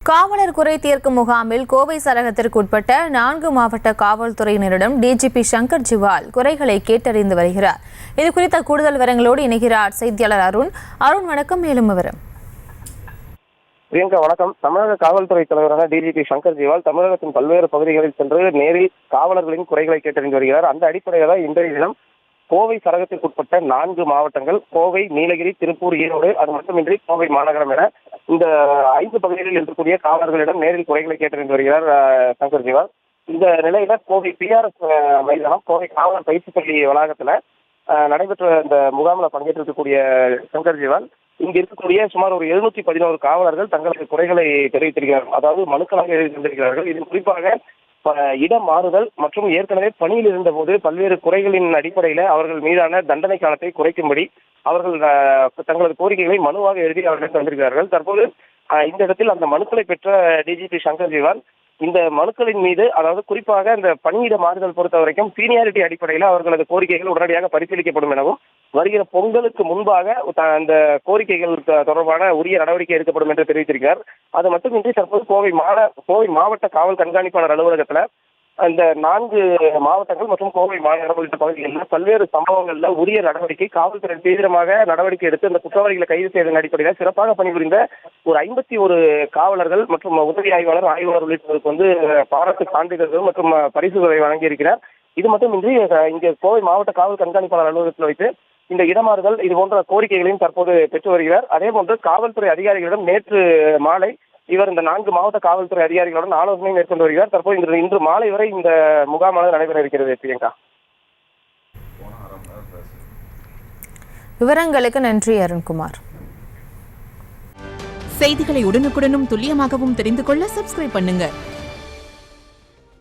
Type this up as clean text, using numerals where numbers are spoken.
காவலர் குறை தீர்க்கும் முகாமில் கோவை சரகத்திற்குட்பட்ட 4 மாவட்ட காவல்துறையினரிடம் டிஜிபி சங்கர் ஜிவால் குறைகளை கேட்டறிந்து வருகிறார். இது குறித்த கூடுதல் விவரங்களோடு இணைகிறார் செய்தியாளர் அருண். வணக்கம். மேலும் விவரம். பிரியங்கா வணக்கம். தமிழக காவல்துறை தலைவரான டிஜிபி சங்கர் ஜிவால் தமிழகத்தின் பல்வேறு பகுதிகளில் சென்று நேரில் காவலர்களின் குறைகளை கேட்டறிந்து வருகிறார். அந்த அடிப்படையில் தான் இன்றைய தினம் கோவை சரகத்திற்குட்பட்ட 4 மாவட்டங்கள் கோவை, நீலகிரி, திருப்பூர், ஈரோடு, அது மட்டுமின்றி கோவை மாநகரம் என இந்த 5 பகுதிகளில் இருக்கக்கூடிய காவலர்களிடம் நேரில் குறைகளை கேட்டறிந்து வருகிறார் சங்கர் ஜிவால். இந்த நிலையில கோவை PRS மைதானம், கோவை காவலர் பயிற்சி பள்ளி வளாகத்துல நடைபெற்ற இந்த முகாமில் பங்கேற்றிருக்கக்கூடிய சங்கர் ஜிவால் இங்கு இருக்கக்கூடிய சுமார் ஒரு 711 காவலர்கள் தங்களது குறைகளை தெரிவித்திருக்கிறார்கள். அதாவது மனுக்களாக எழுதி தந்திருக்கிறார்கள். இது குறிப்பாக இட மாறுதல் மற்றும் ஏற்கனவே பணியில் இருந்தபோது பல்வேறு குறைகளின் அடிப்படையில் அவர்கள் மீதான தண்டனை காலத்தை குறைக்கும்படி அவர்கள் தங்களது கோரிக்கைகளை மனுவாக எழுதி அவர்கள் தந்திருக்கிறார்கள். தற்போது இந்த இடத்தில் அந்த மனுக்களை பெற்ற டிஜிபி சங்கர் ஜிவால் இந்த மனுக்களின் மீது, அதாவது குறிப்பாக இந்த பணியிட மாறுதல் பொறுத்த வரைக்கும் சீனியாரிட்டி அடிப்படையில் அவர்களது கோரிக்கைகள் உடனடியாக பரிசீலிக்கப்படும் எனவும் வருகிற பொங்கலுக்கு முன்பாக அந்த கோரிக்கைகள் தொடர்பான உரிய நடவடிக்கை எடுக்கப்படும் என்று தெரிவித்திருக்கிறார். அது மட்டுமின்றி தற்போது கோவை மாவட்ட காவல் கண்காணிப்பாளர் அலுவலகத்துல இந்த 4 மாவட்டங்கள் மற்றும் கோவை மாநகரம் உள்ளிட்ட பகுதிகளில் பல்வேறு சம்பவங்கள்ல உரிய நடவடிக்கை காவல்துறை தீவிரமாக நடவடிக்கை எடுத்து இந்த குற்றவாளிகளை கைது செய்வதன் அடிப்படையில் சிறப்பாக பணிபுரிந்த ஒரு 51 காவலர்கள் மற்றும் உதவி ஆய்வாளர் உள்ளிட்டவருக்கு பாராட்டு சான்றிதழ்கள் மற்றும் பரிசுகளை வழங்கியிருக்கிறார். இது மட்டுமின்றி இங்கே கோவை மாவட்ட காவல் கண்காணிப்பாளர் அலுவலகத்தில் வைத்து இந்த இடமாறுதல் இது போன்ற கோரிக்கைகளையும் தற்போது பெற்று வருகிறார். அதே போன்று காவல்துறை அதிகாரிகளிடம் நேற்று மாலை இவர் இந்த 4 மாவட்ட காவல்துறை அதிகாரிகளுடன் ஆலோசனை மேற்கொண்டு வருகிறார். தற்போது இன்று மாலை வரை இந்த முகாமானது நடைபெற இருக்கிறது. பிரியங்கா, விவரங்களுக்கு நன்றி அருண்குமார். செய்திகளை உடனுக்குடனும் துல்லியமாகவும் தெரிந்து கொள்ள சப்ஸ்கிரைப் பண்ணுங்க.